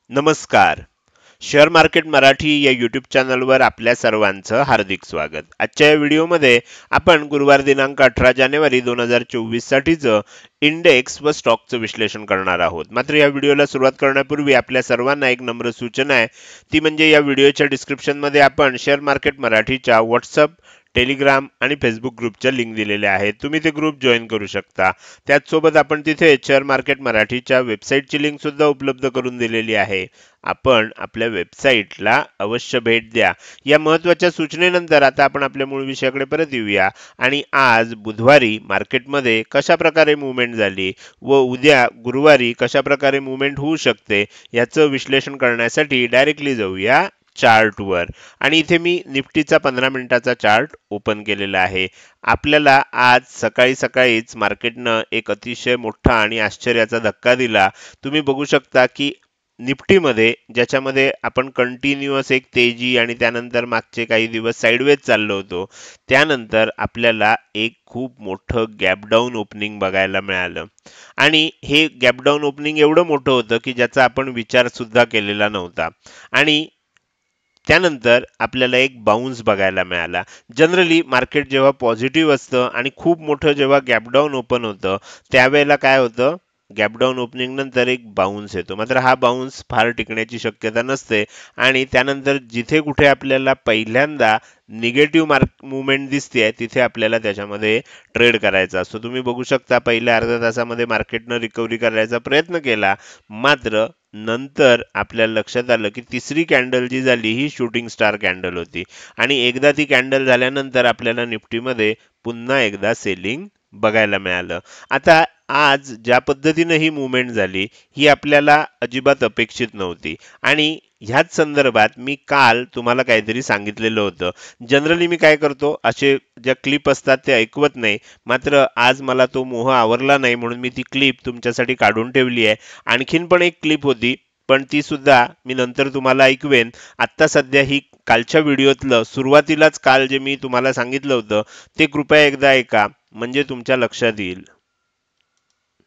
नमस्कार. Share market Marathi या YouTube चॅनलवर आपल्या सर्वांचं हार्दिक स्वागत. आजच्या या व्हिडिओमध्ये आपण गुरुवार दिनांक 18 जानेवारी 2024 साठीचं इंडेक्स व स्टॉकचं विश्लेषण करणार आहोत. मात्र या व्हिडिओला सुरुवात करण्यापूर्वी आपल्या सर्वांना एक नम्र सूचना आहे, ती म्हणजे या व्हिडिओच्या डिस्क्रिप्शनमध्ये आपण शेअर मार्केट मराठीच्या व्हॉट्सअप, टेलिग्राम आणि फेसबुक ग्रुपच्या लिंक दिलेल्या आहेत. तुम्ही ते ग्रुप जॉईन करू शकता. त्याचसोबत आपण तिथे शेअर मार्केट मराठीच्या वेबसाईटची लिंक सुद्धा उपलब्ध करून दिलेली आहे. आपण आपल्या वेबसाईटला अवश्य भेट द्या. या महत्त्वाच्या सूचनेनंतर आता आपण आपल्या मूळ विषयाकडे परत येऊया आणि आज बुधवारी मार्केटमध्ये कशा प्रकारे मूव्हमेंट झाली व उद्या गुरुवारी कशा प्रकारे मूव्हमेंट होऊ शकते याचं विश्लेषण करण्यासाठी डायरेक्टली जाऊया चार्टवर. आणि इथे मी निफ्टीचा 15 मिनिटाचा चार्ट ओपन केलेला आहे. आपल्याला आज सकाळी सकाळीच मार्केटनं एक अतिशय मोठा आणि आश्चर्याचा धक्का दिला. तुम्ही बघू शकता की निफ्टीमध्ये ज्याच्यामध्ये आपण कंटिन्युअस एक तेजी आणि त्यानंतर मागचे काही दिवस साइडवेज चाललो होतो, त्यानंतर आपल्याला एक खूप मोठं गॅप डाऊन ओपनिंग बघायला मिळालं. आणि हे गॅप डाऊन ओपनिंग एवढं मोठं होतं की ज्याचा आपण विचार सुद्धा केलेला नव्हता. आणि त्यानंतर आपल्याला एक बाउन्स बघायला मिळाला. जनरली मार्केट जेव्हा पॉझिटिव्ह असतं आणि खूप मोठं जेव्हा गॅप डाऊन ओपन होतं त्यावेळेला काय होतं, गॅप डाऊन ओपनिंग नंतर एक बाउन्स येतो. मात्र हा बाउन्स फार टिकण्याची शक्यता नसते आणि त्यानंतर जिथे कुठे आपल्याला पहिल्यांदा निगेटिव्ह मुवमेंट दिसते तिथे आपल्याला त्याच्यामध्ये ट्रेड करायचा असतो. तुम्ही बघू शकता पहिल्या अर्ध्या तासामध्ये मार्केटनं रिकव्हरी करायचा प्रयत्न केला, मात्र नंतर आपल्याला लक्षात आलं की तिसरी कॅन्डल जी झाली ही शूटिंग स्टार कॅन्डल होती आणि एकदा ती कॅन्डल झाल्यानंतर आपल्याला निफ्टीमध्ये पुन्हा एकदा सेलिंग बघायला मिळालं. आता आज ज्या पद्धतीने ही मूव्हमेंट झाली ही आपल्याला अजिबात अपेक्षित नव्हती आणि ह्याच संदर्भात मी काल तुम्हाला काहीतरी सांगितलेलं होतं. जनरली मी काय करतो, असे ज्या क्लिप असतात ते ऐकवत नाही, मात्र आज मला तो मोह आवरला नाही म्हणून मी ती क्लिप तुमच्यासाठी काढून ठेवली आहे. आणखीन पण एक क्लिप होती, पण ती सुद्धा मी नंतर तुम्हाला ऐकवेन. आत्ता सध्या ही कालच्या व्हिडिओतलं सुरुवातीलाच काल जे मी तुम्हाला सांगितलं होतं ते कृपया एकदा ऐका, म्हणजे तुमच्या लक्षात येईल.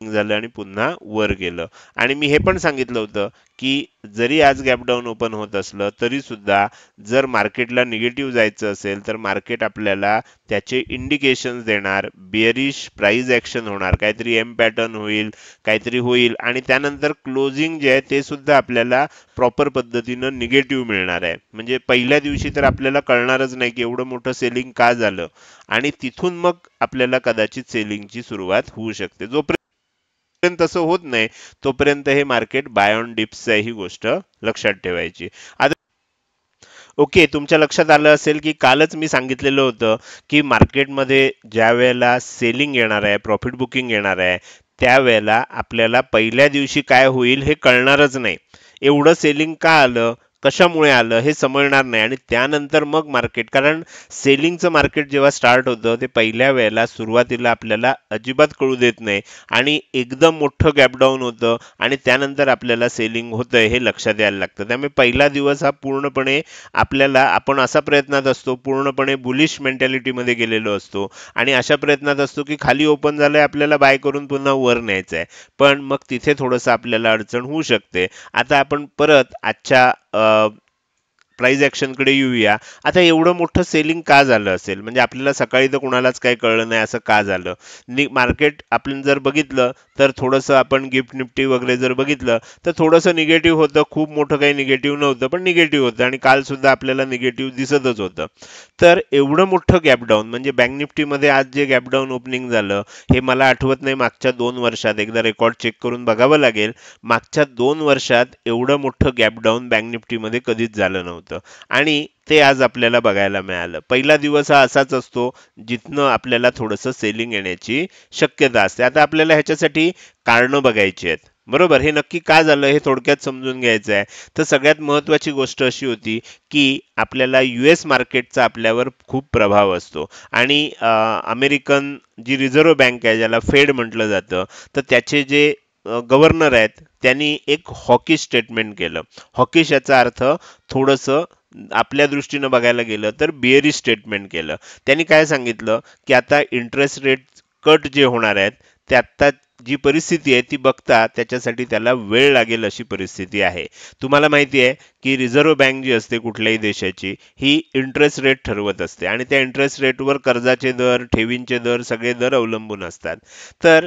झालं आणि पुन्हा वर गेलं. आणि मी हे पण सांगितलं होतं की जरी आज गॅप डाऊन ओपन होत असलं तरी सुद्धा जर मार्केटला निगेटिव्ह जायचं असेल तर मार्केट आपल्याला त्याचे इंडिकेशन्स देणार, बिअरिश प्राइस ऍक्शन होणार, काहीतरी एम पॅटर्न होईल, काहीतरी होईल आणि त्यानंतर क्लोजिंग जे आहे ते सुद्धा आपल्याला प्रॉपर पद्धतीनं निगेटिव्ह मिळणार आहे. म्हणजे पहिल्या दिवशी तर आपल्याला कळणारच नाही की एवढं मोठं सेलिंग का झालं आणि तिथून मग आपल्याला कदाचित सेलिंगची सुरुवात होऊ शकते. जोपर्यंत तसं होत नाही तोपर्यंत हे मार्केट बाय ऑन डिप्स आहे, ही गोष्ट लक्षात ठेवायची. आता ओके, तुमच्या लक्षात आलं असेल की कालच मी सांगितलेलं होतं की मार्केटमध्ये ज्या वेळेला सेलिंग येणार आहे, प्रॉफिट बुकिंग येणार आहे, त्यावेळेला आपल्याला पहिल्या दिवशी काय होईल हे कळणारच नाही. एवढं सेलिंग का आलं, कशामुळे आलं हे समजणार नाही आणि त्यानंतर मग मार्केट, कारण सेलिंगचं मार्केट जेव्हा स्टार्ट होतं ते पहिल्या वेळेला सुरुवातीला आपल्याला अजिबात कळू देत नाही आणि एकदम मोठं गॅप डाऊन होतं आणि त्यानंतर आपल्याला सेलिंग होतंय हे लक्षात यायला लागतं. त्यामुळे पहिला दिवस हा पूर्णपणे आपण असा प्रयत्नात असतो, पूर्णपणे बुलिश मेंटॅलिटीमध्ये गेलेलो असतो आणि अशा प्रयत्नात असतो की खाली ओपन झालंय आपल्याला बाय करून पुन्हा वर न्यायचं आहे, पण मग तिथे थोडंसं आपल्याला अडचण होऊ शकते. आता आपण परत आजच्या प्राइस ऍक्शनकडे येऊया. आता एवढं मोठं सेलिंग का झालं असेल, म्हणजे आपल्याला सकाळी तर कुणालाच काही कळलं नाही असं का झालं. मार्केट आपण जर बघितलं तर थोडंसं आपण गिफ्ट निफ्टी वगैरे जर बघितलं तर थोडंसं निगेटिव्ह होतं, खूप मोठं काही निगेटिव्ह नव्हतं पण निगेटिव्ह होतं आणि काल सुद्धा आपल्याला निगेटिव्ह दिसतच होतं. तर एवढं मोठं गॅप डाऊन, म्हणजे बँक निफ्टीमध्ये आज जे गॅप डाऊन ओपनिंग झालं हे मला आठवत नाही मागच्या 2 वर्षात, एकदा रेकॉर्ड चेक करून बघावं लागेल, मागच्या 2 वर्षात एवढं मोठं गॅप डाऊन बँक निफ्टीमध्ये कधीच झालं नव्हतं आणि ते आज आपल्याला बघायला मिळालं. पहिला दिवस हा असाच असतो जिथनं आपल्याला थोडंसं सेलिंग येण्याची शक्यता असते. आता आपल्याला ह्याच्यासाठी कारणं बघायची आहेत, बरोबर. हे नक्की का झालं हे थोडक्यात समजून घ्यायचं आहे. तर सगळ्यात महत्त्वाची गोष्ट अशी होती की आपल्याला US मार्केटचा आपल्यावर खूप प्रभाव असतो आणि अमेरिकन जी रिझर्व्ह बँक आहे, ज्याला फेड म्हटलं जातं, तर त्याचे जे गव्हर्नर आहेत त्यांनी एक हॉकिश स्टेटमेंट केलं. हॉकिश याचा अर्थ थोडंसं आपल्या दृष्टीनं बघायला गेलं तर बिअरिश स्टेटमेंट केलं. त्यांनी काय सांगितलं की आता इंटरेस्ट रेट कट जे होणार आहेत ते आत्ता जी परिस्थिती आहे ती बघता त्याच्यासाठी त्याला वेळ लागेल अशी परिस्थिती आहे. तुम्हाला माहिती आहे की रिझर्व्ह बँक जी असते कुठल्याही देशाची ही इंटरेस्ट रेट ठरवत असते आणि त्या इंटरेस्ट रेटवर कर्जाचे दर, ठेवींचे दर सगळे दर अवलंबून असतात. तर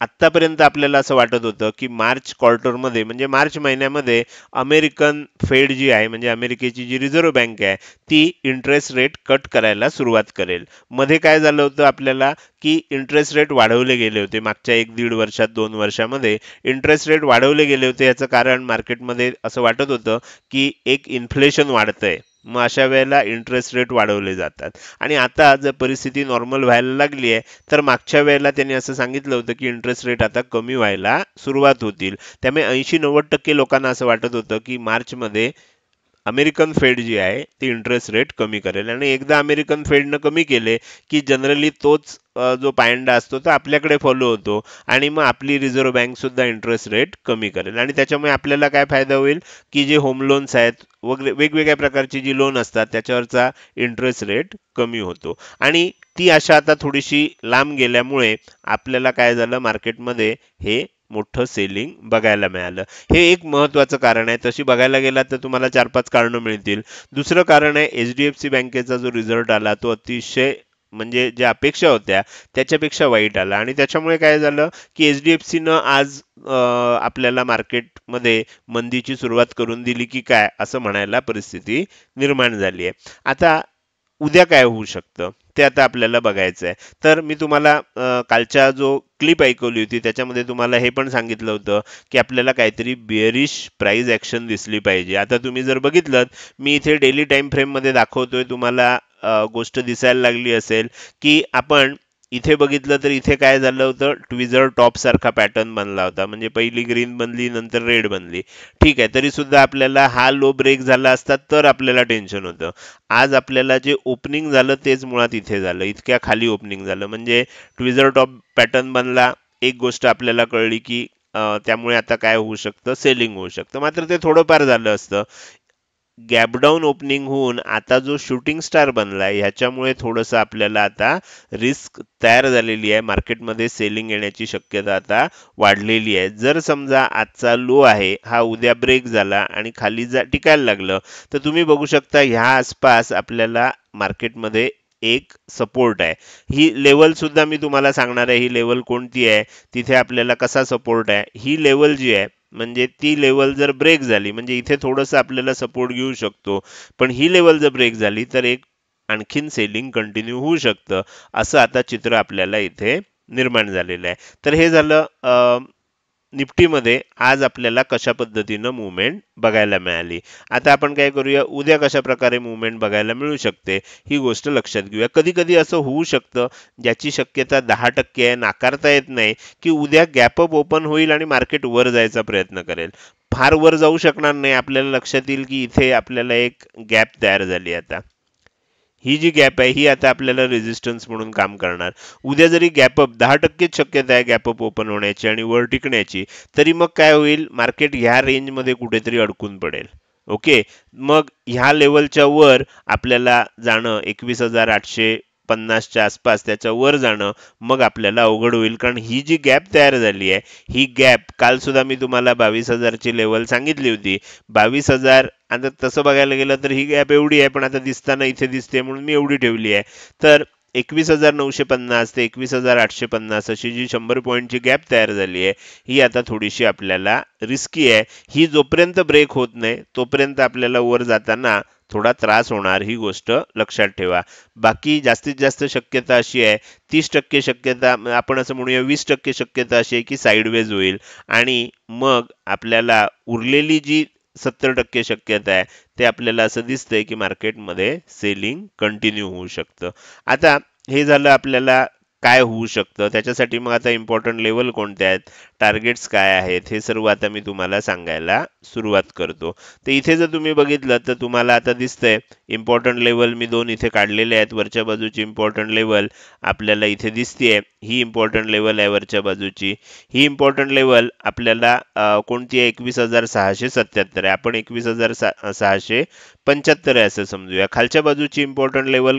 आत्तापर्यंत आपल्याला असं वाटत होतं की मार्च क्वार्टरमध्ये म्हणजे मार्च महिन्यामध्ये अमेरिकन फेड जी आहे म्हणजे अमेरिकेची जी रिझर्व्ह बँक आहे ती इंटरेस्ट रेट कट करायला सुरुवात करेल. मध्ये काय झालं होतं आपल्याला की इंटरेस्ट रेट वाढवले गेले होते मागच्या 1-1.5 वर्षात 2 वर्षामध्ये इंटरेस्ट रेट वाढवले गेले होते. याचं कारण मार्केटमध्ये असं वाटत होतं की एक इन्फ्लेशन वाढतंय. मग अशा वेळेला इंटरेस्ट रेट वाढवले जातात आणि आता जर परिस्थिती नॉर्मल व्हायला लागली आहे तर मागच्या वेळेला त्यांनी असं सांगितलं होतं की इंटरेस्ट रेट आता कमी व्हायला सुरुवात होतील. त्यामुळे 80-90% लोकांना असं वाटत होतं की मार्चमध्ये अमेरिकन फेड जी आहे ती इंटरेस्ट रेट कमी करेल आणि एकदा अमेरिकन फेडनं कमी केले की जनरली तोच जो पायंडा असतो तो आपल्याकडे फॉलो होतो आणि मग आपली रिझर्व्ह बँक सुद्धा इंटरेस्ट रेट कमी करेल आणि त्याच्यामुळे आपल्याला काय फायदा होईल की जे होम लोन्स आहेत वगैरे वेगवेगळ्या प्रकारची जी लोन असतात त्याच्यावरचा इंटरेस्ट रेट कमी होतो आणि ती आशा आता थोडीशी लांब गेल्यामुळे आपल्याला काय झालं मार्केटमध्ये हे मोठं सेलिंग बघायला मिळालं. हे एक महत्त्वाचं कारण आहे. तशी बघायला गेलात तर तुम्हाला 4-5 कारणं मिळतील. दुसरं कारण आहे एचडीएफसी बँकेचा जो रिझल्ट आला तो अतिशय म्हणजे ज्या अपेक्षा होत्या त्याच्यापेक्षा वाईट आला आणि त्याच्यामुळे काय झालं की एचडीएफसीनं आज आपल्याला मार्केटमध्ये मंदीची सुरुवात करून दिली की काय असं म्हणायला परिस्थिती निर्माण झाली आहे. आता उद्या काय होऊ शकतं ते आता आपल्याला बघायचं आहे. तर मी तुम्हाला कालच्या जो क्लिप ऐकवली होती त्याच्यामध्ये तुम्हाला हे पण सांगितलं होतं की आपल्याला काहीतरी बिअरिश प्राइस ऍक्शन दिसली पाहिजे. आता तुम्ही जर बघितलं मी इथे डेली टाइम फ्रेम मध्ये दाखवतोय तुम्हाला गोष्ट दिसायला लागली असेल की आपण इथे बघितलं तर इथे काय झालं होतं ट्विझर टॉप सारखा पॅटर्न बनला होता म्हणजे पहिली ग्रीन बनली नंतर रेड बनली. ठीक आहे तरी सुद्धा आपल्याला हा लो ब्रेक झाला असता तर आपल्याला टेन्शन होतं. आज आपल्याला जे ओपनिंग झालं तेच मुळात इथे झालं इतक्या खाली ओपनिंग झालं म्हणजे ट्विझर टॉप पॅटर्न बनला. एक गोष्ट आपल्याला कळली की त्यामुळे आता काय होऊ शकतं सेलिंग होऊ शकतं मात्र ते थोडंफार झालं असतं. गॅप डाऊन ओपनिंग होऊन आता जो शूटिंग स्टार बनलाय ह्याच्यामुळे थोडंसं आपल्याला आता रिस्क तयार झालेली आहे. मार्केटमध्ये सेलिंग येण्याची शक्यता आता वाढलेली आहे. जर समजा आजचा लो आहे हा उद्या ब्रेक झाला आणि खाली टिकायला लागलं तर तुम्ही बघू शकता ह्या आसपास आपल्याला मार्केटमध्ये एक सपोर्ट आहे. ही लेवल सुद्धा मी तुम्हाला सांगणार आहे ही लेवल कोणती आहे तिथे आपल्याला कसा सपोर्ट आहे. ही लेवल जी आहे म्हणजे ती लेवल जर ब्रेक झाली म्हणजे इथे थोडंसं आपल्याला सपोर्ट घेऊ शकतो पण ही लेवल जर ब्रेक झाली तर एक आणखीन सेलिंग कंटिन्यू होऊ शकतं असं आता चित्र आपल्याला इथे निर्माण झालेलं आहे. तर हे झालं निफ्टीमध्ये आज आपल्याला कशा पद्धतीनं मुवमेंट बघायला मिळाली. आता आपण काय करूया उद्या कशा प्रकारे मुवमेंट बघायला मिळू शकते ही गोष्ट लक्षात घेऊया. कधी कधी असं होऊ शकतं ज्याची शक्यता 10% आहे नाकारता येत नाही की उद्या गॅप अप ओपन होईल आणि मार्केट वर जायचा प्रयत्न करेल. फार वर जाऊ शकणार नाही आपल्याला लक्षात येईल की इथे आपल्याला एक गॅप तयार झाली. आता ही जी गॅप आहे ही आता आपल्याला रेजिस्टन्स म्हणून काम करणार. उद्या जरी गॅप अप 10%च शक्यता आहे गॅप अप ओपन होण्याची आणि वर टिकण्याची तरी मग काय होईल मार्केट ह्या रेंजमध्ये कुठेतरी अडकून पडेल. ओके मग ह्या लेवलच्या वर आपल्याला जाणं 21,850च्या आसपास त्याच्या वर जाणं मग आपल्याला अवघड होईल कारण ही जी गॅप तयार झाली आहे ही गॅप काल सुद्धा मी तुम्हाला 22,000ची लेवल सांगितली होती. 22,000 आता तसं बघायला गेलं तर ही गॅप एवढी आहे पण आता दिसताना इथे दिसते म्हणून मी एवढी ठेवली आहे. तर 21,950 ते 21,850 अशी जी 100 पॉईंटची गॅप तयार झाली आहे ही आता थोडीशी आपल्याला रिस्की आहे. ही जोपर्यंत ब्रेक होत नाही तोपर्यंत आपल्याला वर जाताना थोडा त्रास होणार ही गोष्ट लक्षात ठेवा. बाकी जास्तीत जास्त शक्यता अशी आहे 30% शक्यता आपण असं म्हणूया 20% शक्यता अशी आहे की साईडवेज होईल आणि मग आपल्याला उरलेली जी 70% शक्यता आहे ते आपल्याला असं दिसतंय की मार्केटमध्ये सेलिंग कंटिन्यू होऊ शकतं. आता हे झालं आपल्याला काय होऊ शकतं त्याच्यासाठी मग आता इम्पॉर्टंट लेवल कोणत्या आहेत टार्गेट्स काय आहेत हे सर्व आता मी तुम्हाला सांगायला सुरुवात करतो. तर इथे जर तुम्ही बघितलं तर तुम्हाला आता दिसतंय इम्पॉर्टंट लेवल मी 2 इथे काढलेले आहेत. वरच्या बाजूची इम्पॉर्टंट लेवल आपल्याला इथे दिसतेय ही इम्पॉर्टंट लेवल आहे वरच्या बाजूची. ही इम्पॉर्टंट लेवल आपल्याला कोणती आहे 21,677 आहे. आपण 21,675 आहे असं समजूया. खालच्या बाजूची इम्पॉर्टंट लेवल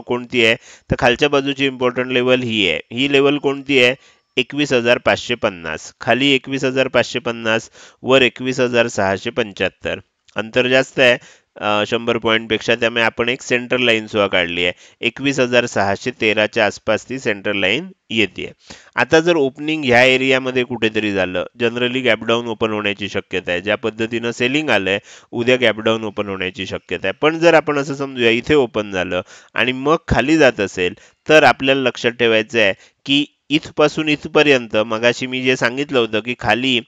कोणती आहे तर खालच्या बाजूची इम्पॉर्टंट लेवल ही आहे. ही लेवल कोणती आहे 21,550, खाली 21,550, वर 21,675. अंतर जास्त आहे 100 पॉईंट पेक्षा, त्यामुळे आपण एक सेंटर लाईन सुद्धा काढली आहे. 21,613च्या आसपास ती सेंटर लाईन येते. आता जर ओपनिंग ह्या एरियामध्ये कुठेतरी झालं, जनरली गॅपडाऊन ओपन होण्याची शक्यता आहे. ज्या पद्धतीनं सेलिंग आलंय, उद्या गॅपडाऊन ओपन होण्याची शक्यता आहे. पण जर आपण असं समजूया इथे ओपन झालं आणि मग खाली जात असेल, तर आपल्याला लक्षात ठेवायचं आहे की इथपासून इथपर्यंत मगाशी मी जे सांगितलं होतं की खाली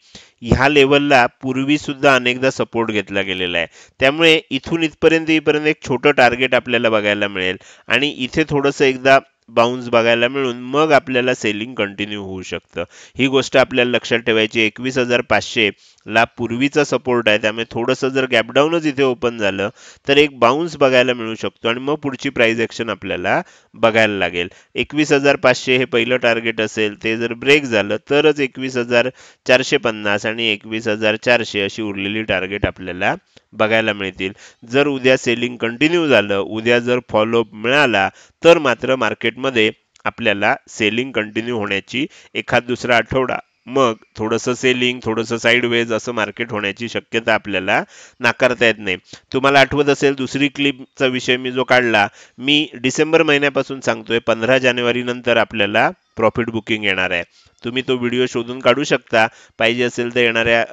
ह्या लेवलला पूर्वी सुद्धा अनेकदा सपोर्ट घेतला गेलेला आहे. त्यामुळे इथून इथपर्यंत एक छोटं टार्गेट आपल्याला बघायला मिळेल आणि इथे थोडंसं एकदा बाउन्स बघायला मिळून मग आपल्याला सेलिंग कंटिन्यू होऊ शकतं. ही गोष्ट आपल्याला लक्षात ठेवायची. 21,500 ला पूर्वीचा सपोर्ट आहे, त्यामुळे थोडंसं जर गॅपडाऊनच इथे ओपन झालं तर एक बाउन्स बघायला मिळू शकतो आणि मग पुढची प्राइस ऍक्शन आपल्याला बघायला लागेल. 21,500 हे पहिलं टार्गेट असेल, ते जर ब्रेक झालं तरच 21,450 आणि 21,400 अशी उरलेली टार्गेट आपल्याला बघायला मिळतील. जर उद्या सेलिंग कंटिन्यू झालं, उद्या जर फॉलोअप मिळाला, तर मात्र मार्केटमध्ये आपल्याला सेलिंग कंटिन्यू होण्याची एखाद दुसरा आठवडा, मग थोडंसं सेलिंग, थोडंसं साईडवेज असं मार्केट होण्याची शक्यता आपल्याला नाकारता येत नाही. तुम्हाला आठवत असेल दुसरी क्लिपचा विषय मी जो काढला, मी डिसेंबर महिन्यापासून सांगतोय 15 जानेवारी नंतर आपल्याला प्रॉफिट बुकिंग येणार आहे. तुम्ही तो व्हिडिओ शोधून काढू शकता. पाहिजे असेल तर येणाऱ्या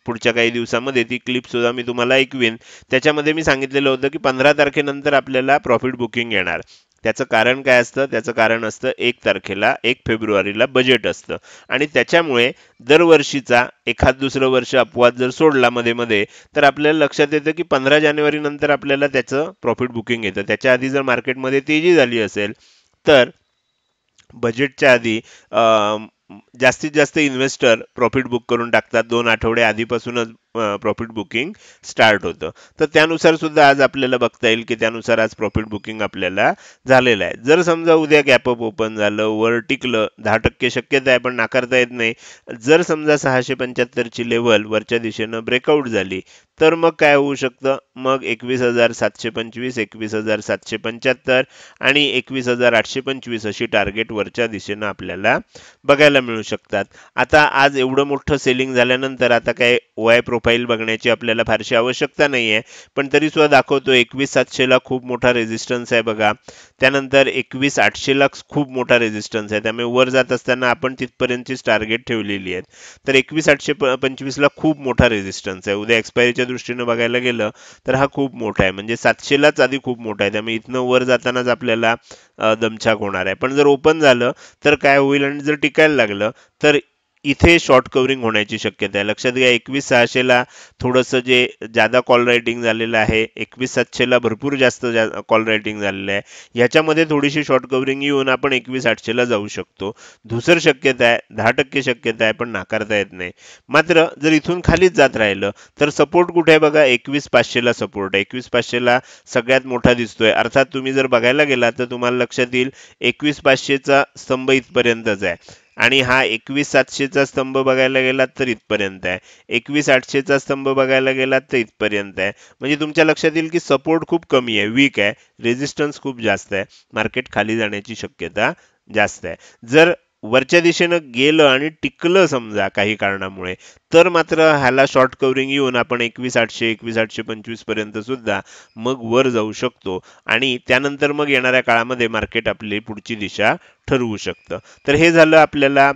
पुढच्या काही दिवसामध्ये ती क्लिप सुद्धा मी तुम्हाला ऐकवीन. त्याच्यामध्ये मी सांगितलेलं होतं की 15 तारखेनंतर आपल्याला प्रॉफिट बुकिंग येणार. त्याचं कारण काय असतं? त्याचं कारण असतं 1 फेब्रुवारीला बजेट असतं आणि त्याच्यामुळे दरवर्षीचा एखाद दुसरं वर्ष अपवाद जर सोडला मध्ये मध्ये, तर आपल्याला लक्षात येतं की 15 जानेवारी नंतर आपल्याला त्याचं प्रॉफिट बुकिंग येतं. त्याच्या आधी जर मार्केटमध्ये तेजी झाली असेल तर बजेटच्या आधी जास्तीत जास्त इन्व्हेस्टर प्रॉफिट बुक करून टाकतात. 2 आठवडे आधीपासूनच प्रॉफिट बुकिंग स्टार्ट होतं. तर त्यानुसार सुद्धा आज आपल्याला बघता येईल की त्यानुसार आज प्रॉफिट बुकिंग आपल्याला झालेलं आहे. जर समजा उद्या गॅपअप ओपन झालं, वर टिकलं, 10% शक्यता आहे पण नाकारता येत नाही. जर समजा 675 ची लेवल वरच्या दिशेनं ब्रेकआउट झाली, तर मग काय होऊ शकतं? मग 21,725, 21,775 आणि 21,825 अशी टार्गेट वरच्या दिशेनं आपल्याला बघायला मिळू शकतात. आता आज एवढं मोठं सेलिंग झाल्यानंतर आता काय OI प्रोफाईल बघण्याची आपल्याला फारशी आवश्यकता नाहीये, पण तरी सुद्धा दाखवतो 21,700 ला खूप मोठा रेझिस्टन्स आहे बघा. त्यानंतर 21,800 ला खूप मोठा रेझिस्टन्स आहे, त्यामुळे वर जात असताना आपण तिथपर्यंतचीच टार्गेट ठेवलेली आहेत. तर 21,825 ला खूप मोठा रेझिस्टन्स आहे. उद्या एक्सपायरीच्या दृष्टीनं बघायला गेलं तर हा खूप मोठा आहे, म्हणजे 700 लाच आधी खूप मोठा आहे. त्यामुळे इथनं वर जातानाच आपल्याला दमछाक होणार आहे. पण जर ओपन झालं तर काय होईल आणि जर टिकायला लागलं तर इथे शॉर्ट कव्हरिंग होण्याची शक्यता आहे. लक्षात घ्या 21,600 ला थोडंसं जे जादा कॉल रायटिंग झालेलं आहे, 21,700 ला भरपूर जास्त कॉल रायटिंग झालेलं आहे. ह्याच्यामध्ये थोडीशी शॉर्ट कव्हरिंग येऊन आपण 21,800 ला जाऊ शकतो. धुसर शक्यता आहे, 10% शक्यता आहे, पण नाकारता येत नाही. मात्र जर इथून खालीच जात राहिलं तर सपोर्ट कुठे आहे बघा, 21,500 ला सपोर्ट आहे. 21,500 ला सगळ्यात मोठा दिसतोय. अर्थात तुम्ही जर बघायला गेला तर तुम्हाला लक्षात येईल 21,500 चा स्तंभ इथपर्यंतच आहे आणि हा 21,700 चा स्तंभ बघायला गेलात तर इथपर्यंत आहे. 21,800 चा स्तंभ बघायला गेलात तर इथपर्यंत आहे. म्हणजे तुमच्या लक्षात येईल की सपोर्ट खूप कमी आहे, वीक आहे, रेझिस्टन्स खूप जास्त आहे. मार्केट खाली जाण्याची शक्यता जास्त आहे. जर वरच्या दिशेनं गेलं आणि टिकलं समजा काही कारणामुळे, तर मात्र ह्याला शॉर्ट कव्हरिंग येऊन आपण 21,800, 21,825 पर्यंत सुद्धा मग वर जाऊ शकतो आणि त्यानंतर मग येणाऱ्या काळामध्ये मार्केट आपली पुढची दिशा ठरवू शकतं. तर हे झालं आपल्याला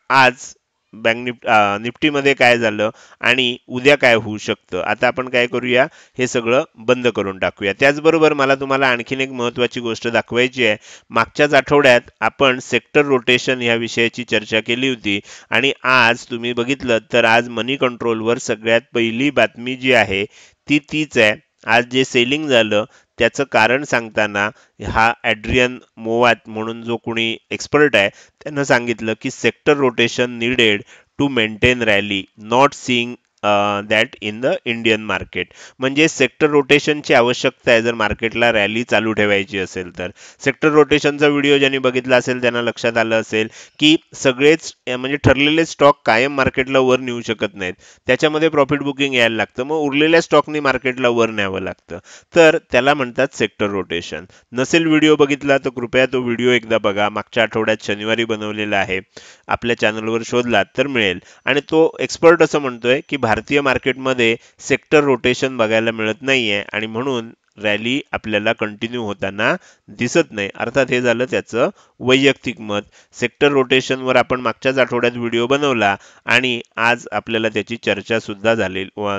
आज निफ्टीमध्ये काय झालं आणि उद्या काय होऊ शकतं. आता आपण काय करूया, हे सगळं बंद करून टाकूया. त्याचबरोबर मला तुम्हाला आणखीन एक महत्त्वाची गोष्ट दाखवायची आहे. मागच्याच आठवड्यात आपण सेक्टर रोटेशन या विषयाची चर्चा केली होती आणि आज तुम्ही बघितलं तर आज मनी कंट्रोलवर सगळ्यात पहिली बातमी जी आहे ती तीच आहे. आज जे सेलिंग झालं त्याचं कारण सांगताना हा ॲड्रियन मोवात म्हणून जो कोणी एक्सपर्ट आहे त्यानं सांगितलं की sector rotation needed to maintain rally, not seeing that in the Indian market. म्हणजे सेक्टर रोटेशनची आवश्यकता आहे जर मार्केटला रॅली चालू ठेवायची असेल तर. सेक्टर रोटेशनचा व्हिडिओ ज्यांनी बघितला असेल त्यांना लक्षात आलं असेल की सगळेच म्हणजे ठरलेले स्टॉक कायम मार्केटला वर नेऊ शकत नाहीत, त्याच्यामध्ये प्रॉफिट बुकिंग यायला लागतं, मग उरलेल्या स्टॉकनी मार्केटला वर न्यावं लागतं, तर त्याला म्हणतात सेक्टर रोटेशन. नसेल व्हिडिओ बघितला तर कृपया तो व्हिडिओ एकदा बघा, मागच्या आठवड्यात शनिवारी बनवलेला आहे, आपल्या चॅनलवर शोधलात तर मिळेल. आणि तो एक्सपर्ट असं म्हणतोय की भारतीय मार्केटमध्ये सेक्टर रोटेशन बघायला मिळत नाहीये आणि म्हणून रॅली आपल्याला कंटिन्यू होताना दिसत नाही. अर्थात हे झालं त्याचं वैयक्तिक मत. सेक्टर रोटेशनवर आपण मागच्याच आठवड्यात व्हिडिओ बनवला आणि आज आपल्याला त्याची चर्चा सुद्धा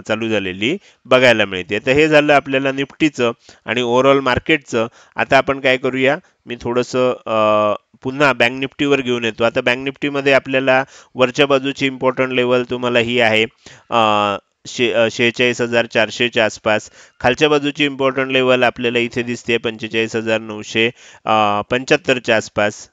चालू झालेली बघायला मिळते. तर हे झालं आपल्याला निफ्टीचं आणि ओव्हरऑल मार्केटचं. आता आपण काय करूया, मी थोडंसं पुन्हा बँक निफ्टीवर घेऊन येतो. आता बँक निफ्टीमध्ये आपल्याला वरच्या बाजूची इम्पॉर्टंट लेवल तुम्हाला ही आहे 46,400च्या आसपास. खालच्या बाजूची इम्पॉर्टंट लेवल आपल्याला इथे दिसते 45,975च्या आसपास.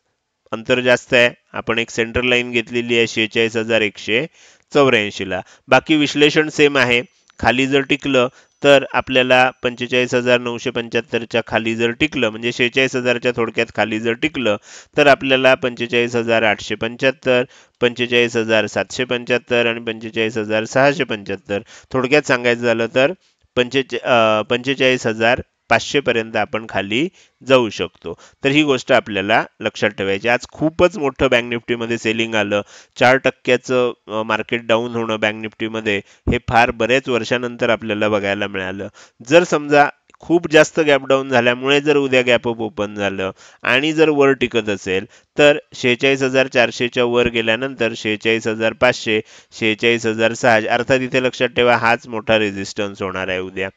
अंतर जास्त आहे. आपण एक सेंटर लाईन घेतलेली आहे 46,184ला. बाकी विश्लेषण सेम आहे. खाली जर टिकलं तर आपल्याला 45,975च्या खाली जर टिकलं, म्हणजे 46,000च्या थोडक्यात खाली जर टिकलं तर आपल्याला 45,875, 45,775 आणि 45,675, थोडक्यात सांगायचं झालं तर 45,500 पर्यंत आपण खाली जाऊ शकतो. तर ही गोष्ट आपल्याला लक्षात ठेवायची. आज खूपच मोठं बँक निफ्टीमध्ये सेलिंग आलं. 4% मार्केट डाऊन होणं बँक निफ्टीमध्ये हे फार बरेच वर्षानंतर आपल्याला बघायला मिळालं. जर समजा खूप जास्त गॅप डाऊन झाल्यामुळे जर उद्या गॅप अप ओपन झालं आणि जर वर टिकत असेल तर 46,400च्या वर गेल्यानंतर 46,500, 46,600, अर्थात इथे लक्षात ठेवा हाच मोठा रेझिस्टन्स होणार आहे उद्या.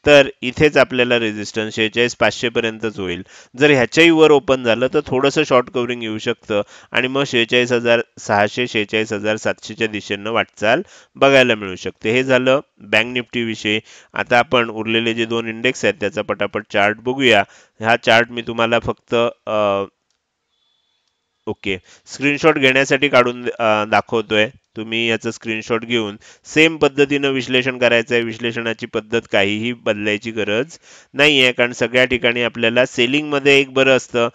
तर इथेच आपल्याला रेझिस्टन्स 46,500 पर्यंतच होईल. जर ह्याच्याही वर ओपन झालं तर थोडंसं शॉर्ट कव्हरिंग येऊ शकतं आणि मग 46,600, 46,700च्या दिशेनं वाटचाल बघायला मिळू शकते. हे झालं बँक निफ्टी विषयी. आता आपण उरलेले जे 2 इंडेक्स आहेत त्याचा पटापट चार्ट बघूया. हा चार्ट मी तुम्हाला फक्त ओके स्क्रीनशॉट घेण्यासाठी काढून दाखवतोय. तुम्ही याचं स्क्रीनशॉट घेऊन सेम पद्धतीनं विश्लेषण करायचं आहे. विश्लेषणाची पद्धत काहीही बदलायची गरज नाही आहे, कारण सगळ्या ठिकाणी आपल्याला सेलिंगमध्ये एक बरं असतं,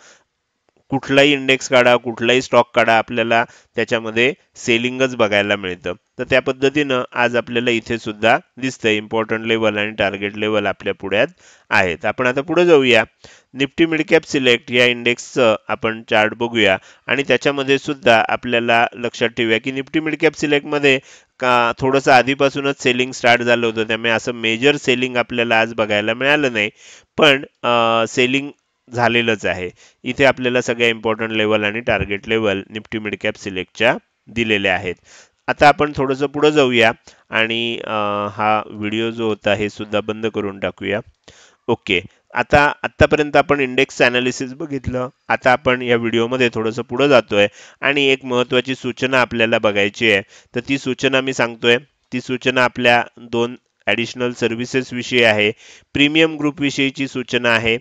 कुठलाही इंडेक्स काढा, कुठलाही स्टॉक काढा, आपल्याला त्याच्यामध्ये सेलिंगच बघायला मिळतं. तर त्या पद्धतीनं आज आपल्याला इथे सुद्धा दिसतंय इम्पॉर्टंट लेवल आणि टार्गेट लेवल आपल्या पुढ्यात आहेत. आपण आता पुढे जाऊया. निफ्टी मिड कॅप सिलेक्ट या इंडेक्सचं आपण चार्ट बघूया आणि त्याच्यामध्ये सुद्धा आपल्याला लक्षात ठेवूया की निफ्टी मिड कॅप सिलेक्टमध्ये थोडंसं आधीपासूनच सेलिंग स्टार्ट झालं होतं, त्यामुळे असं मेजर सेलिंग आपल्याला आज बघायला मिळालं नाही, पण सेलिंग झालेलंच आहे. इथे आपल्याला सगळ्या इम्पॉर्टंट लेवल आणि target level Nifty mid cap सिलेक्टच्या दिलेल्या आहेत. आता आपण थोडंसं पुढे जाऊया आणि हा व्हिडिओ जो होता हे सुद्धा बंद करून टाकूया. ओके, आता आतापर्यंत आपण इंडेक्स अनालिसिस बघितलं. आता आपण या व्हिडिओमध्ये थोडंसं पुढे जातोय आणि एक महत्त्वाची सूचना आपल्याला बघायची आहे. तर ती सूचना मी सांगतोय. ती सूचना आपल्या 2 ॲडिशनल सर्व्हिसेस विषयी आहे. प्रीमियम ग्रुप विषयीची सूचना आहे.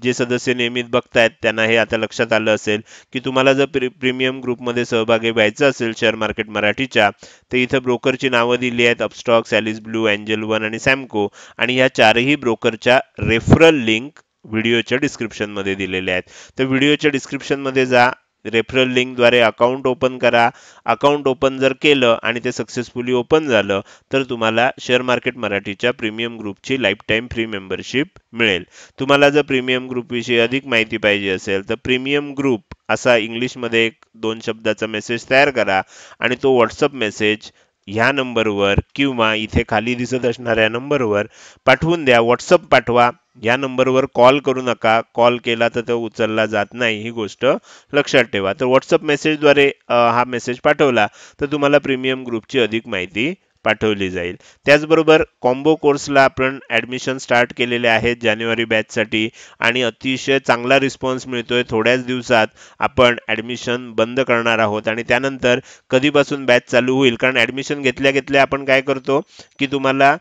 जे सदस्य नियमित बघतायत त्यांना हे आता लक्षात आलं असेल की तुम्हाला जर प्रीमियम ग्रुपमध्ये सहभागी व्हायचं असेल शेअर मार्केट मराठीच्या, तर इथं ब्रोकरची नावं दिली आहेत अपस्टॉक, सॅलिस ब्लू, एंजल वन आणि सॅमको, आणि ह्या चारही ब्रोकरच्या रेफरल लिंक व्हिडिओच्या डिस्क्रिप्शनमध्ये दिलेल्या आहेत. तर व्हिडिओच्या डिस्क्रिप्शनमध्ये जा, रेफरल लिंकद्वारे अकाउंट ओपन करा. अकाउंट ओपन जर केलं आणि ते सक्सेसफुली ओपन झालं तर तुम्हाला शेअर मार्केट मराठीच्या प्रीमियम ग्रुपची लाईफ टाईम फ्री मेंबरशिप मिळेल. तुम्हाला जर प्रीमियम ग्रुपविषयी अधिक माहिती पाहिजे असेल तर प्रीमियम ग्रुप असा इंग्लिशमध्ये 2 शब्दाचा मेसेज तयार करा आणि तो व्हॉट्सअप मेसेज ह्या नंबरवर किंवा इथे खाली दिसत असणाऱ्या नंबरवर पाठवून द्या. व्हॉट्सअप पाठवा. या नंबरवर कॉल करू नका. कॉल केला तर तो उचलला जात नाही, ही गोष्ट लक्षात ठेवा. तर व्हॉट्सअप मेसेजद्वारे हा मेसेज पाठवला तर तुम्हाला प्रीमियम ग्रुपची अधिक माहिती पाठवली जाईल. त्याचबरोबर कॉम्बो कोर्सला आपण ॲडमिशन स्टार्ट केलेले आहेत जानेवारी बॅचसाठी आणि अतिशय चांगला रिस्पॉन्स मिळतोय. थोड्याच दिवसात आपण ॲडमिशन बंद करणार आहोत आणि त्यानंतर कधीपासून बॅच चालू होईल, कारण ॲडमिशन घेतल्या घेतल्या आपण काय करतो की तुम्हाला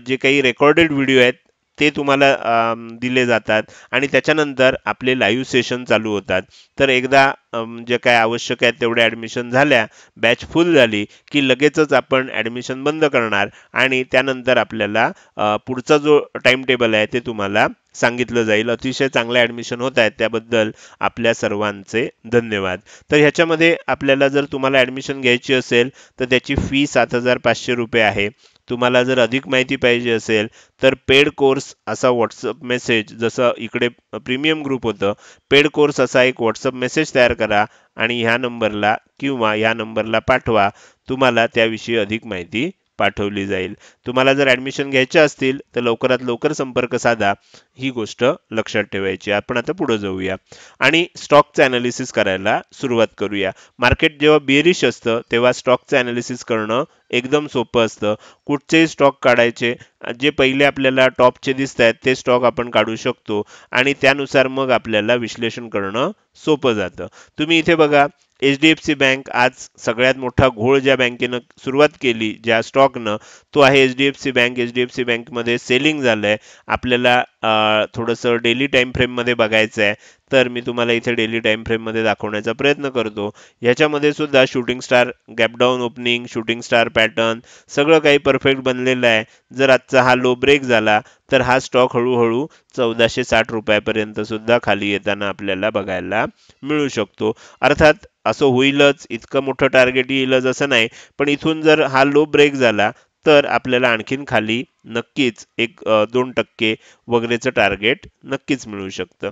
जे काही रेकॉर्डेड व्हिडिओ आहेत ते तुम्हाला दिले जातात आणि त्याच्यानंतर आपले लाईव्ह सेशन चालू होतात. तर एकदा जे काय आवश्यक आहे तेवढ्या ॲडमिशन झाल्या, बॅच फुल झाली, की लगेचच आपण ॲडमिशन बंद करणार आणि त्यानंतर आपल्याला पुढचा जो टाइम टेबल आहे ते तुम्हाला सांगितलं जाईल. अतिशय चांगल्या ॲडमिशन होत आहेत त्याबद्दल आपल्या सर्वांचे धन्यवाद. तर ह्याच्यामध्ये आपल्याला जर तुम्हाला ॲडमिशन घ्यायची असेल तर त्याची फी 7,500 रुपये आहे. तुम्हाला जर अधिक माहिती पाहिजे असेल तर पेड कोर्स असा व्हॉट्सअप मेसेज, जसं इकडे प्रीमियम ग्रुप होतं, पेड कोर्स असा एक व्हॉट्सअप मेसेज तयार करा आणि ह्या नंबरला किंवा ह्या नंबरला पाठवा. तुम्हाला त्याविषयी अधिक माहिती पाठवली जाईल. तुम्हाला जर ॲडमिशन घ्यायचे असतील तर लवकरात लवकर संपर्क साधा. ही गोष्ट लक्षात ठेवायची. आपण आता पुढे जाऊया आणि स्टॉकचं ॲनालिसिस करायला सुरुवात करूया. मार्केट जेव्हा बेरिश असतं तेव्हा स्टॉकचं ॲनालिसिस करणं एकदम सोपं असतं. कुठचेही स्टॉक काढायचे, जे पहिले आपल्याला टॉपचे दिसत आहेत ते स्टॉक आपण काढू शकतो आणि त्यानुसार मग आपल्याला विश्लेषण करणं सोपं जातं. तुम्ही इथे बघा, HDFC बँक आज सगळ्यात मोठा घोळ ज्या बँकेनं सुरुवात केली, ज्या स्टॉकनं, तो आहे HDFC बँक. HDFC बँकमध्ये सेलिंग झालंय. आपल्याला थोडंसं डेली टाइम फ्रेममध्ये बघायचं आहे, तर मी तुम्हाला इथे डेली टाइम फ्रेममध्ये दाखवण्याचा प्रयत्न करतो. ह्याच्यामध्ये सुद्धा shooting star gap down opening, shooting star pattern सगळं काही परफेक्ट बनलेलं आहे. जर आजचा हा लो ब्रेक झाला तर हा स्टॉक हळूहळू 1460 रुपयापर्यंत सुद्धा खाली येताना आपल्याला बघायला मिळू शकतो. अर्थात असं होईलच, इतकं मोठं टार्गेट येईलच असं नाही, पण इथून जर हा लो ब्रेक झाला तर आपल्याला आणखीन खाली नक्कीच एक 2% वगैरेचं टार्गेट नक्कीच मिळू शकतं.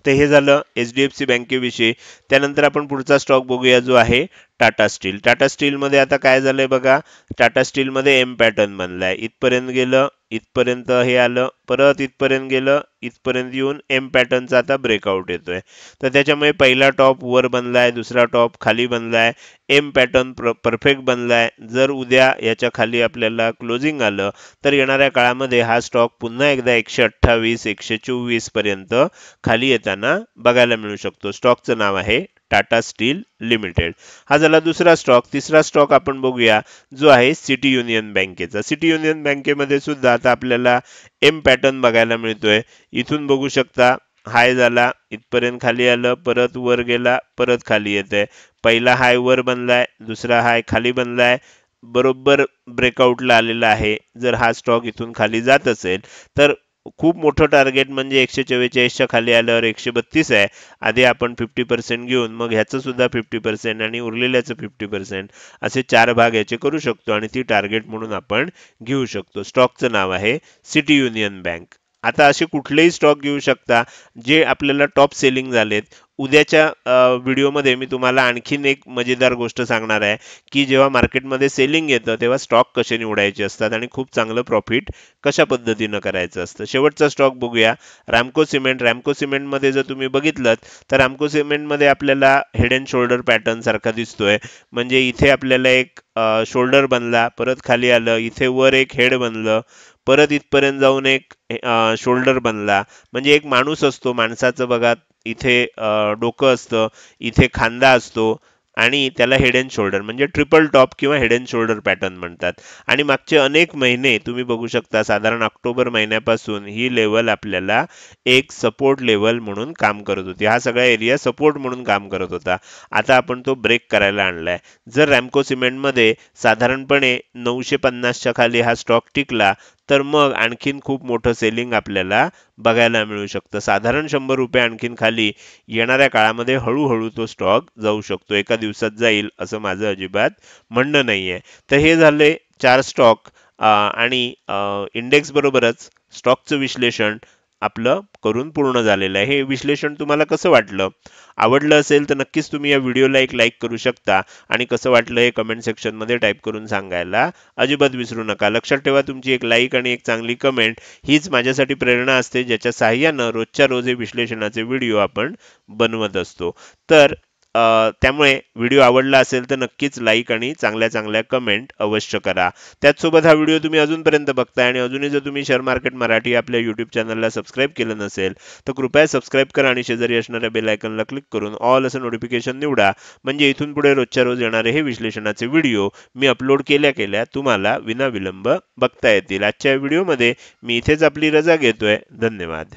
तर हे झालं HDFC बँकेविषयी. त्यानंतर आपण पुढचा स्टॉक बघूया जो आहे टाटा स्टील. टाटा स्टीलमध्ये आता काय झालंय बघा, टाटा स्टीलमध्ये एम पॅटर्न बनलाय. इथपर्यंत गेलं, इथपर्यंत हे आलं, परत इथपर्यंत गेलं, इथपर्यंत येऊन एम पॅटर्नचा आता ब्रेकआउट येतोय. तर त्याच्यामुळे पहिला टॉप वर बनलाय, दुसरा टॉप खाली बनलाय, एम पॅटर्न परफेक्ट बनलाय. जर उद्या याच्या खाली आपल्याला क्लोजिंग आलं तर येणाऱ्या काळामध्ये हा स्टॉक पुन्हा एकदा 128, 124 पर्यंत खाली येताना बघायला मिळू शकतो. स्टॉकचं नाव आहे टाटा स्टील लिमिटेड. हा झाला दुसरा स्टॉक. तिसरा स्टॉक आपण बघूया जो आहे सिटी युनियन बँकेचा. सिटी युनियन बँकेमध्ये सुद्धा आता आपल्याला एम पॅटर्न बघायला मिळतोय. इथून बघू शकता, हाय झाला, इथपर्यंत खाली आलं, परत वर गेला, परत खाली येतंय. पहिला हाय वर बनलाय, दुसरा हाय खाली बनलाय, बरोबर ब्रेकआउटला आलेला आहे. जर हा स्टॉक इथून खाली जात असेल तर खूप मोठं टार्गेट म्हणजे 144च्या खाली आल्यावर 132 आहे. आधी आपण 50% घेऊन मग ह्याचं सुद्धा 50% आणि उरलेल्याचं 50% असे 4 भाग याचे करू शकतो आणि ती टार्गेट म्हणून आपण घेऊ शकतो. स्टॉकचं नाव आहे सिटी युनियन बँक. आता असे कुठलेही स्टॉक घेऊ शकता जे आपल्याला टॉप सेलिंग झालेत. उद्याच्या व्हिडिओमध्ये मी तुम्हाला आणखीन एक मजेदार गोष्ट सांगणार आहे की जेव्हा मार्केटमध्ये सेलिंग येतं तेव्हा स्टॉक कसे निवडायचे असतात आणि खूप चांगलं प्रॉफिट कशा पद्धतीनं करायचं असतं. शेवटचा स्टॉक बघूया, रामको सिमेंट. रामको सिमेंटमध्ये जर तुम्ही बघितलं तर रामको सिमेंटमध्ये आपल्याला हेड अँड शोल्डर पॅटर्न सारखा दिसतोय. म्हणजे इथे आपल्याला एक शोल्डर बनला, परत खाली आलं, इथे वर एक हेड बनलं, परत इथपर्यंत जाऊन एक शोल्डर बनला. म्हणजे एक माणूस असतो, माणसाचं बघा इथे डोकं असतं, इथे खांदा असतो आणि त्याला हेड अँड शोल्डर म्हणजे ट्रिपल टॉप किंवा हेड अँड शोल्डर पॅटर्न म्हणतात. आणि मागचे अनेक महिने तुम्ही बघू शकता, साधारण ऑक्टोबर महिन्यापासून ही लेवल आपल्याला एक सपोर्ट लेवल म्हणून काम करत होती. हा सगळा एरिया सपोर्ट म्हणून काम करत होता. आता आपण तो ब्रेक करायला आणलाय. जर रॅमको सिमेंटमध्ये साधारणपणे 950च्या खाली हा स्टॉक टिकला तर मग आणखीन खूप मोठं सेलिंग आपल्याला बघायला मिळू शकतं. साधारण 100 रुपये आणखीन खाली येणाऱ्या काळामध्ये हळूहळू तो स्टॉक जाऊ शकतो. एका दिवसात जाईल असं माझं अजिबात म्हणणं नाहीये. तर हे झाले 4 स्टॉक आणि इंडेक्स बरोबरच स्टॉकचं विश्लेषण आपलं करून पूर्ण झालेलं आहे. हे विश्लेषण तुम्हाला कसं वाटलं? आवडलं असेल तर नक्कीच तुम्ही या व्हिडिओला एक लाईक करू शकता आणि कसं वाटलं हे कमेंट सेक्शनमध्ये टाईप करून सांगायला अजिबात विसरू नका. लक्षात ठेवा, तुमची एक लाईक आणि एक चांगली कमेंट हीच माझ्यासाठी प्रेरणा असते, ज्याच्या साहाय्यानं रोजच्या रोज हे विश्लेषणाचे व्हिडिओ आपण बनवत असतो. तर त्यामुळे व्हिडिओ आवडला असेल तर नक्कीच लाईक आणि चांगल्या चांगल्या कमेंट अवश्य करा. त्याचसोबत हा व्हिडिओ तुम्ही अजूनपर्यंत बघताय आणि अजूनही जर तुम्ही शेअर मार्केट मराठी आपल्या YouTube चॅनलला सबस्क्राईब केलं नसेल तर कृपया सबस्क्राईब करा आणि शेजारी असणाऱ्या बेल आयकॉनला क्लिक करून ऑल असं नोटिफिकेशन निवडा. म्हणजे इथून पुढे रोजच्या रोज येणारे हे विश्लेषणाचे व्हिडिओ मी अपलोड केल्या केल्या तुम्हाला विनाविलंब बघता येतील. आजच्या व्हिडिओमध्ये मी इथेच आपली रजा घेतोय. धन्यवाद.